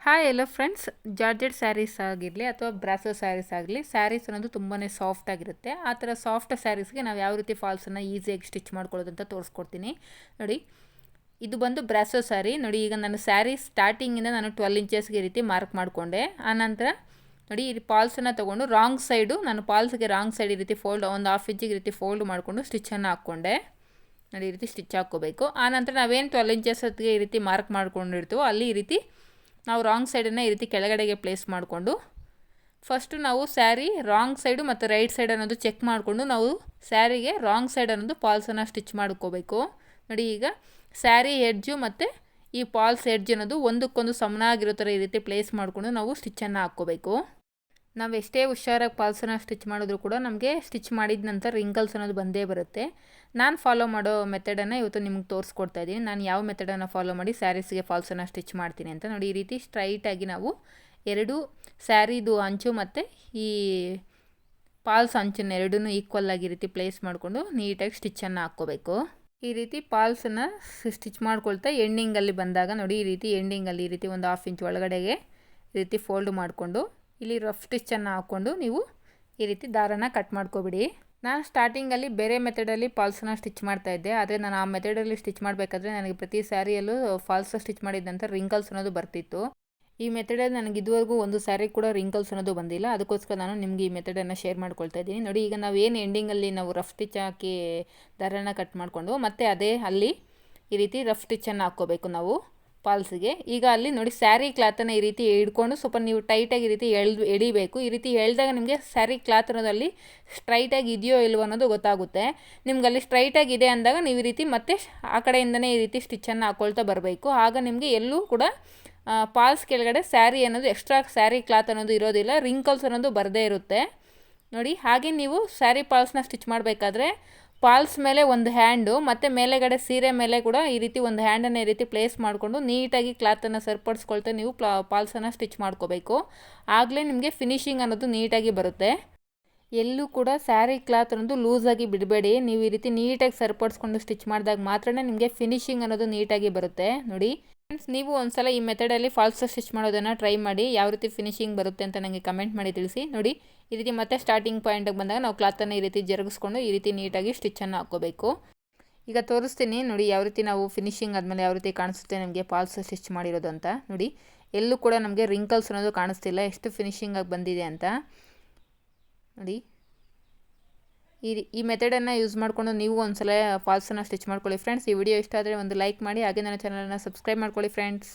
Hi ಎಲ್ಲೋ friends, georgette saris ಆಗಿರಲಿ ಅಥವಾ brasso saris ಆಗಲಿ, ಸ್ಯಾರೀಸ್ ಅನ್ನೋದು ತುಂಬಾ ಸಾಫ್ಟ್ ಆಗಿರುತ್ತೆ. ಆ ಥರ ಸಾಫ್ಟ್ ಸ್ಯಾರೀಸ್ಗೆ ನಾವು ಯಾವ ರೀತಿ ಫಾಲ್ಸನ್ನು ಈಸಿಯಾಗಿ ಸ್ಟಿಚ್ ಮಾಡ್ಕೊಳ್ಳೋದು ಅಂತ ತೋರಿಸ್ಕೊಡ್ತೀನಿ ನೋಡಿ. ಇದು ಬಂದು ಬ್ರಾಸೋ ಸ್ಯಾರಿ ನೋಡಿ. ಈಗ ನಾನು ಸ್ಯಾರಿ ಸ್ಟಾರ್ಟಿಂಗಿಂದ ನಾನು 12 ಇಂಚಸ್ಗೆ ಈ ರೀತಿ ಮಾರ್ಕ್ ಮಾಡಿಕೊಂಡೆ. ಆನಂತರ ನೋಡಿ, ಈ ಪಾಲ್ಸನ್ನು ತೊಗೊಂಡು ರಾಂಗ್ ಸೈಡು, ನಾನು ಪಾಲ್ಸ್ಗೆ ರಾಂಗ್ ಸೈಡ್ ಈ ರೀತಿ ಫೋಲ್ಡ್ ಒಂದು ಹಾಫ್ ಇಂಚಿಗೆ ಈ ರೀತಿ ಫೋಲ್ಡ್ ಮಾಡಿಕೊಂಡು ಸ್ಟಿಚ್ಚನ್ನು ಹಾಕ್ಕೊಂಡೆ ನೋಡಿ. ಈ ರೀತಿ ಸ್ಟಿಚ್ ಹಾಕ್ಕೋಬೇಕು. ಆನಂತರ ನಾವೇನು 12 ಇಂಚಸ್ ಹೊತ್ತಿಗೆ ಈ ರೀತಿ ಮಾರ್ಕ್ ಮಾಡ್ಕೊಂಡಿರ್ತೀವೋ ಅಲ್ಲಿ ಈ ರೀತಿ ನಾವು ರಾಂಗ್ ಸೈಡನ್ನು ಈ ರೀತಿ ಕೆಳಗಡೆಗೆ ಪ್ಲೇಸ್ ಮಾಡಿಕೊಂಡು, ಫಸ್ಟು ನಾವು ಸ್ಯಾರಿ ರಾಂಗ್ ಸೈಡು ಮತ್ತು ರೈಟ್ ಸೈಡ್ ಅನ್ನೋದು ಚೆಕ್ ಮಾಡಿಕೊಂಡು ನಾವು ಸ್ಯಾರಿಗೆ ರಾಂಗ್ ಸೈಡ್ ಅನ್ನೋದು ಪಾಲ್ಸನ್ನು ಸ್ಟಿಚ್ ಮಾಡ್ಕೋಬೇಕು ನೋಡಿ. ಈಗ ಸ್ಯಾರಿ ಎಡ್ಜು ಮತ್ತು ಈ ಪಾಲ್ಸ್ ಎಡ್ಜ್ ಅನ್ನೋದು ಒಂದಕ್ಕೊಂದು ಸಮನಾಗಿರೋ ಥರ ಈ ರೀತಿ ಪ್ಲೇಸ್ ಮಾಡಿಕೊಂಡು ನಾವು ಸ್ಟಿಚ್ಚನ್ನು ಹಾಕ್ಕೋಬೇಕು. ನಾವು ಎಷ್ಟೇ ಹುಷಾರಾಗಿ ಪಾಲ್ಸನ್ನು ಸ್ಟಿಚ್ ಮಾಡಿದ್ರೂ ಕೂಡ ನಮಗೆ ಸ್ಟಿಚ್ ಮಾಡಿದ ನಂತರ ರಿಂಕಲ್ಸ್ ಅನ್ನೋದು ಬಂದೇ ಬರುತ್ತೆ. ನಾನು ಫಾಲೋ ಮಾಡೋ ಮೆಥಡನ್ನು ಇವತ್ತು ನಿಮ್ಗೆ ತೋರಿಸ್ಕೊಡ್ತಾ ಇದ್ದೀನಿ. ನಾನು ಯಾವ ಮೆಥಡನ್ನು ಫಾಲೋ ಮಾಡಿ ಸ್ಯಾರೀಸ್ಗೆ ಫಾಲ್ಸನ್ನು ಸ್ಟಿಚ್ ಮಾಡ್ತೀನಿ ಅಂತ ನೋಡಿ. ಈ ರೀತಿ ಸ್ಟ್ರೈಟಾಗಿ ನಾವು ಎರಡು ಸ್ಯಾರಿದು ಅಂಚು ಮತ್ತು ಈ ಪಾಲ್ಸ್ ಅಂಚನ್ನು ಎರಡೂ ಈಕ್ವಲ್ ಆಗಿ ಈ ರೀತಿ ಪ್ಲೇಸ್ ಮಾಡಿಕೊಂಡು ನೀಟಾಗಿ ಸ್ಟಿಚ್ಚನ್ನು ಹಾಕ್ಕೋಬೇಕು. ಈ ರೀತಿ ಪಾಲ್ಸನ್ನು ಸ್ಟಿಚ್ ಮಾಡ್ಕೊಳ್ತಾ ಎಂಡಿಂಗಲ್ಲಿ ಬಂದಾಗ ನೋಡಿ, ಈ ರೀತಿ ಎಂಡಿಂಗಲ್ಲಿ ಈ ರೀತಿ ಒಂದು ಹಾಫ್ ಇಂಚ್ ಒಳಗಡೆಗೆ ಈ ರೀತಿ ಫೋಲ್ಡ್ ಮಾಡಿಕೊಂಡು ಇಲ್ಲಿ ರಫ್ ಸ್ಟಿಚ್ಚನ್ನು ಹಾಕ್ಕೊಂಡು ನೀವು ಈ ರೀತಿ ದಾರನ ಕಟ್ ಮಾಡ್ಕೊಬಿಡಿ. ನಾನು ಸ್ಟಾರ್ಟಿಂಗಲ್ಲಿ ಬೇರೆ ಮೆಥಡಲ್ಲಿ ಫಾಲ್ಸನ್ನು ಸ್ಟಿಚ್ ಮಾಡ್ತಾಯಿದ್ದೆ. ಆದರೆ ನಾನು ಆ ಮೆಥಡಲ್ಲಿ ಸ್ಟಿಚ್ ಮಾಡಬೇಕಾದ್ರೆ ನನಗೆ ಪ್ರತಿ ಸ್ಯಾರಿಯಲ್ಲೂ ಫಾಲ್ಸ್ ಸ್ಟಿಚ್ ಮಾಡಿದ ನಂತರ ರಿಂಕಲ್ಸ್ ಅನ್ನೋದು ಬರ್ತಿತ್ತು. ಈ ಮೆಥಡಲ್ಲಿ ನನಗೆ ಇದುವರೆಗೂ ಒಂದು ಸ್ಯಾರಿ ಕೂಡ ರಿಂಕಲ್ಸ್ ಅನ್ನೋದು ಬಂದಿಲ್ಲ. ಅದಕ್ಕೋಸ್ಕರ ನಾನು ನಿಮಗೆ ಈ ಮೆಥಡನ್ನು ಶೇರ್ ಮಾಡ್ಕೊಳ್ತಾ ಇದ್ದೀನಿ ನೋಡಿ. ಈಗ ನಾವು ಏನು ಎಂಡಿಂಗಲ್ಲಿ ನಾವು ರಫ್ ಸ್ಟಿಚ್ ಹಾಕಿ ದಾರನ ಕಟ್ ಮಾಡಿಕೊಂಡು ಮತ್ತೆ ಅದೇ ಅಲ್ಲಿ ಈ ರೀತಿ ರಫ್ ಸ್ಟಿಚ್ಚನ್ನು ಹಾಕ್ಕೋಬೇಕು ನಾವು ಪಾಲ್ಸಿಗೆ. ಈಗ ಅಲ್ಲಿ ನೋಡಿ, ಸ್ಯಾರಿ ಕ್ಲಾತನ್ನು ಈ ರೀತಿ ಹಿಡ್ಕೊಂಡು ಸ್ವಲ್ಪ ನೀವು ಟೈಟಾಗಿ ಈ ರೀತಿ ಎಳಿಬೇಕು. ಈ ರೀತಿ ಎಳೆದಾಗ ನಿಮಗೆ ಸ್ಯಾರಿ ಕ್ಲಾತ್ ಅನ್ನೋದಲ್ಲಿ ಸ್ಟ್ರೈಟಾಗಿ ಇದೆಯೋ ಇಲ್ವೋ ಅನ್ನೋದು ಗೊತ್ತಾಗುತ್ತೆ. ನಿಮ್ಗೆ ಅಲ್ಲಿ ಸ್ಟ್ರೈಟಾಗಿ ಇದೆ ಅಂದಾಗ ನೀವು ಈ ರೀತಿ ಮತ್ತೆ ಆ ಕಡೆಯಿಂದನೇ ಈ ರೀತಿ ಸ್ಟಿಚ್ಚನ್ನು ಹಾಕ್ಕೊಳ್ತಾ ಬರಬೇಕು. ಆಗ ನಿಮಗೆ ಎಲ್ಲೂ ಕೂಡ ಪಾಲ್ಸ್ ಕೆಳಗಡೆ ಸ್ಯಾರಿ ಅನ್ನೋದು ಎಕ್ಸ್ಟ್ರಾ ಸ್ಯಾರಿ ಕ್ಲಾತ್ ಅನ್ನೋದು ಇರೋದಿಲ್ಲ, ರಿಂಕಲ್ಸ್ ಅನ್ನೋದು ಬರದೇ ಇರುತ್ತೆ ನೋಡಿ. ಹಾಗೆ ನೀವು ಸ್ಯಾರಿ ಪಾಲ್ಸ್ನ ಸ್ಟಿಚ್ ಮಾಡಬೇಕಾದ್ರೆ ಪಾಲ್ಸ್ ಮೇಲೆ ಒಂದು ಹ್ಯಾಂಡು ಮತ್ತು ಮೇಲೆಗಡೆ ಸೀರೆ ಮೇಲೆ ಕೂಡ ಈ ರೀತಿ ಒಂದು ಹ್ಯಾಂಡನ್ನು ಈ ರೀತಿ ಪ್ಲೇಸ್ ಮಾಡಿಕೊಂಡು ನೀಟಾಗಿ ಕ್ಲಾತನ್ನು ಸರಿಪಡಿಸ್ಕೊಳ್ತಾ ನೀವು ಪಾಲ್ಸನ್ನು ಸ್ಟಿಚ್ ಮಾಡ್ಕೋಬೇಕು. ಆಗಲೇ ನಿಮಗೆ ಫಿನಿಶಿಂಗ್ ಅನ್ನೋದು ನೀಟಾಗಿ ಬರುತ್ತೆ. ಎಲ್ಲೂ ಕೂಡ ಸ್ಯಾರಿ ಕ್ಲಾತ್ ಅನ್ನೋದು ಲೂಸಾಗಿ ಬಿಡಬೇಡಿ. ನೀವು ಈ ರೀತಿ ನೀಟಾಗಿ ಸರಿಪಡಿಸ್ಕೊಂಡು ಸ್ಟಿಚ್ ಮಾಡಿದಾಗ ಮಾತ್ರ ನಿಮಗೆ ಫಿನಿಶಿಂಗ್ ಅನ್ನೋದು ನೀಟಾಗಿ ಬರುತ್ತೆ ನೋಡಿ. ಫ್ರೆಂಡ್ಸ್, ನೀವು ಒಂದ್ಸಲ ಈ ಮೆಥಡಲ್ಲಿ ಫಾಲ್ಸ್ ಸ್ಟಿಚ್ ಮಾಡೋದನ್ನು ಟ್ರೈ ಮಾಡಿ. ಯಾವ ರೀತಿ ಫಿನಿಶಿಂಗ್ ಬರುತ್ತೆ ಅಂತ ನನಗೆ ಕಮೆಂಟ್ ಮಾಡಿ ತಿಳಿಸಿ ನೋಡಿ. ಈ ರೀತಿ ಮತ್ತೆ ಸ್ಟಾರ್ಟಿಂಗ್ ಪಾಯಿಂಟಿಗೆ ಬಂದಾಗ ನಾವು ಕ್ಲಾತನ್ನು ಈ ರೀತಿ ಜರುಗಿಸ್ಕೊಂಡು ಈ ರೀತಿ ನೀಟಾಗಿ ಸ್ಟಿಚ್ಚನ್ನು ಹಾಕ್ಕೋಬೇಕು. ಈಗ ತೋರಿಸ್ತೀನಿ ನೋಡಿ ಯಾವ ರೀತಿ ನಾವು ಫಿನಿಶಿಂಗ್ ಆದಮೇಲೆ ಯಾವ ರೀತಿ ಕಾಣಿಸುತ್ತೆ ನಮಗೆ ಫಾಲ್ಸ್ ಸ್ಟಿಚ್ ಮಾಡಿರೋದು ಅಂತ ನೋಡಿ. ಎಲ್ಲೂ ಕೂಡ ನಮಗೆ ರಿಂಕಲ್ಸ್ ಅನ್ನೋದು ಕಾಣಿಸ್ತಿಲ್ಲ, ಎಷ್ಟು ಫಿನಿಶಿಂಗಾಗಿ ಬಂದಿದೆ ಅಂತ ನೋಡಿ. ಈ ಮೆಥಡನ್ನು ಯೂಸ್ ಮಾಡಿಕೊಂಡು ನೀವು ಒಂದ್ಸಲ ಫಾಲ್ಸನ್ನು ಸ್ಟಿಚ್ ಮಾಡ್ಕೊಳ್ಳಿ ಫ್ರೆಂಡ್ಸ್. ಈ ವಿಡಿಯೋ ಇಷ್ಟ ಆದರೆ ಒಂದು ಲೈಕ್ ಮಾಡಿ, ಹಾಗೆ ನನ್ನ ಚಾನಲನ್ನು ಸಬ್ಸ್ಕ್ರೈಬ್ ಮಾಡ್ಕೊಳ್ಳಿ ಫ್ರೆಂಡ್ಸ್.